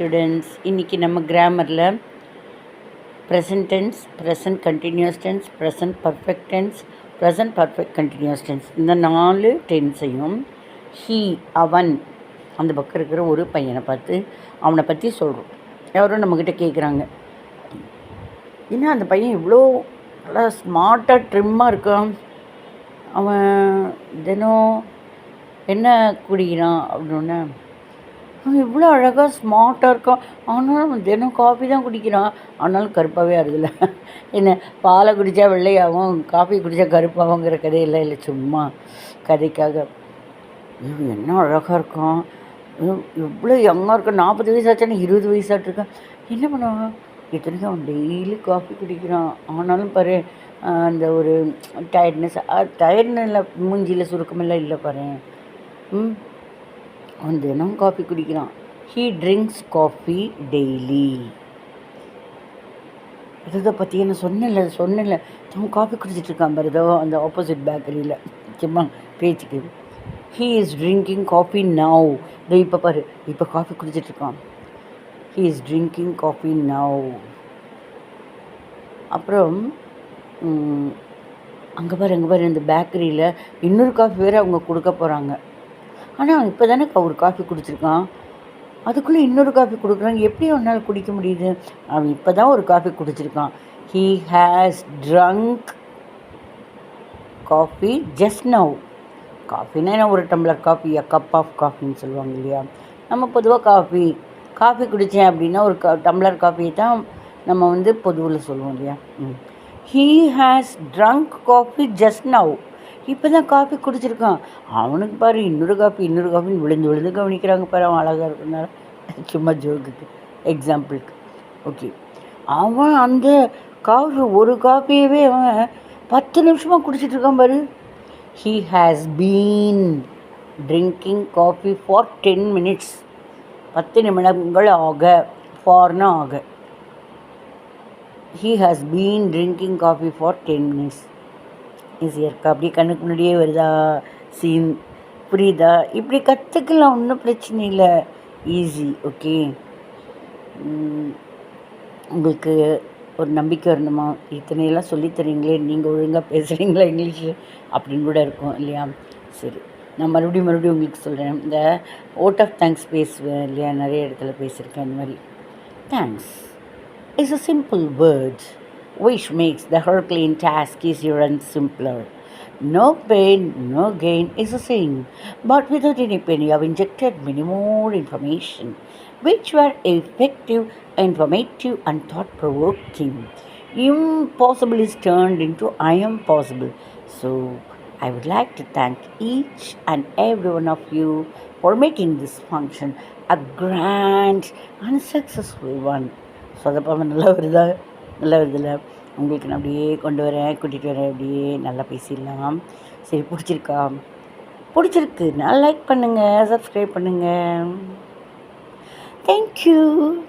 Students. இன்றைக்கி நம்ம கிராமரில் present tense, present continuous tense, present perfect tense, present perfect continuous tense, இந்த 4 டென்ஸையும் he அவன் அந்த பக்கம் இருக்கிற ஒரு பையனை பார்த்து அவனை பற்றி சொல்கிறோம். யாரும் நம்மக்கிட்ட கேட்குறாங்க, ஏன்னா அந்த பையன் இவ்வளோ நல்லா ஸ்மார்ட்டாக ட்ரிம்மாக இருக்கான், அவன் தினம் என்ன குடிக்கிறான் அப்படின்னோடனே, அவன் இவ்வளோ அழகாக ஸ்மார்ட்டாக இருக்கான், ஆனாலும் அவன் தினம் காஃபி தான் குடிக்கிறான், ஆனாலும் கருப்பாகவே ஆகுதுல்ல. என்ன பாலை குடித்தா வெள்ளையாகும், காஃபி குடித்தா கருப்பாகுங்கிற கதையெல்லாம் இல்லை, சும்மா கதைக்காக. இவன் என்ன அழகாக இருக்கான், எவ்வளோ யங்காக இருக்கான், 40 வயசாச்சானே 20 வயசாகிட்ருக்கான், என்ன பண்ணுவான், இத்தனைக்கும் அவன் டெய்லி காஃபி குடிக்கிறான், ஆனாலும் பாரு அந்த ஒரு டயர்ட்னஸ் இல்லை, மூஞ்சியில் சுருக்கமெல்லாம் இல்லை பாரு. அவன் தினம் காஃபி குடிக்கிறான். He drinks coffee daily. இதை பற்றி என்ன சொன்னல அவன் காஃபி குடிச்சிட்ருக்கான் பாரு, ஏதோ அந்த ஆப்போசிட் பேக்கரியில், சும்மா பேச்சுக்கு. He is drinking coffee now. இதோ இப்போ பாரு, இப்போ காஃபி குடிச்சிட்ருக்கான். He is drinking coffee now. அப்புறம் அங்கே பாரு இந்த பேக்கரியில் இன்னொரு காஃபி வேறு அவங்க கொடுக்க போகிறாங்க. ஆனால் இப்போ தானே ஒரு காஃபி குடிச்சிருக்கான், அதுக்குள்ளே இன்னொரு காஃபி கொடுக்குறாங்க, எப்படி அவனால் குடிக்க முடியுது? அவன் இப்போ தான் ஒரு காஃபி குடிச்சிருக்கான். He has drunk coffee just now. காஃபின்னா என்ன, ஒரு டம்ளர் காஃபி, கப் ஆஃப் காஃபின்னு சொல்லுவாங்க இல்லையா. நம்ம பொதுவாக காஃபி குடித்தேன் அப்படின்னா ஒரு டம்ளர் காஃபியை தான் நம்ம பொதுவில் சொல்லுவோம் இல்லையா. He has drunk coffee just now. இப்போ தான் காஃபி குடிச்சிருக்கான், அவனுக்கு பாரு இன்னொரு காஃபின்னு விழுந்து கவனிக்கிறாங்க பாரு, அவன் அழகாக இருக்கிறனால, சும்மா ஜோக்குக்கு, எக்ஸாம்பிளுக்கு. ஓகே, அவன் அந்த ஒரு காஃபியவே அவன் 10 நிமிஷமாக குடிச்சிட்ருக்கான் பாரு. He has been drinking coffee for 10 minutes. 10 நிமிடங்கள் ஆக, ஃபார்னா ஆக. He has been drinking coffee for 10 minutes. ஈஸியாக இருக்கா? அப்படியே கண்ணுக்கு முன்னாடியே வருதா சீன், புரியுதா? இப்படி கற்றுக்கலாம், ஒன்றும் பிரச்சனை இல்லை, ஈஸி. ஓகே, உங்களுக்கு ஒரு நம்பிக்கை வரணுமா, இத்தனையெல்லாம் சொல்லித்தரீங்களே, நீங்கள் ஒழுங்காக பேசுகிறீங்களா இங்கிலீஷு அப்படின்னு கூட இருக்கும் இல்லையா. சரி, நான் மறுபடியும் உங்களுக்கு சொல்கிறேன். இந்த ஓட் ஆஃப் தேங்க்ஸ் பேசுவேன் இல்லையா, நிறைய இடத்துல பேசியிருக்கேன். இந்த மாதிரி thanks is a simple word which makes the Herculean task easier and simpler. No pain, no gain is a saying, but without any pain you have injected many more information, which were effective, informative and thought-provoking. Impossible is turned into I am possible. So, I would like to thank each and every one of you for making this function a grand and successful one. சொதப்பாமல் நல்லா வருதில்ல, உங்களுக்கு நான் அப்படியே கூட்டிகிட்டு வரேன், அப்படியே நல்லா பேசிடலாம். சரி, பிடிச்சிருக்கு நான் லைக் பண்ணுங்கள், சப்ஸ்கிரைப் பண்ணுங்கள். தேங்க்யூ.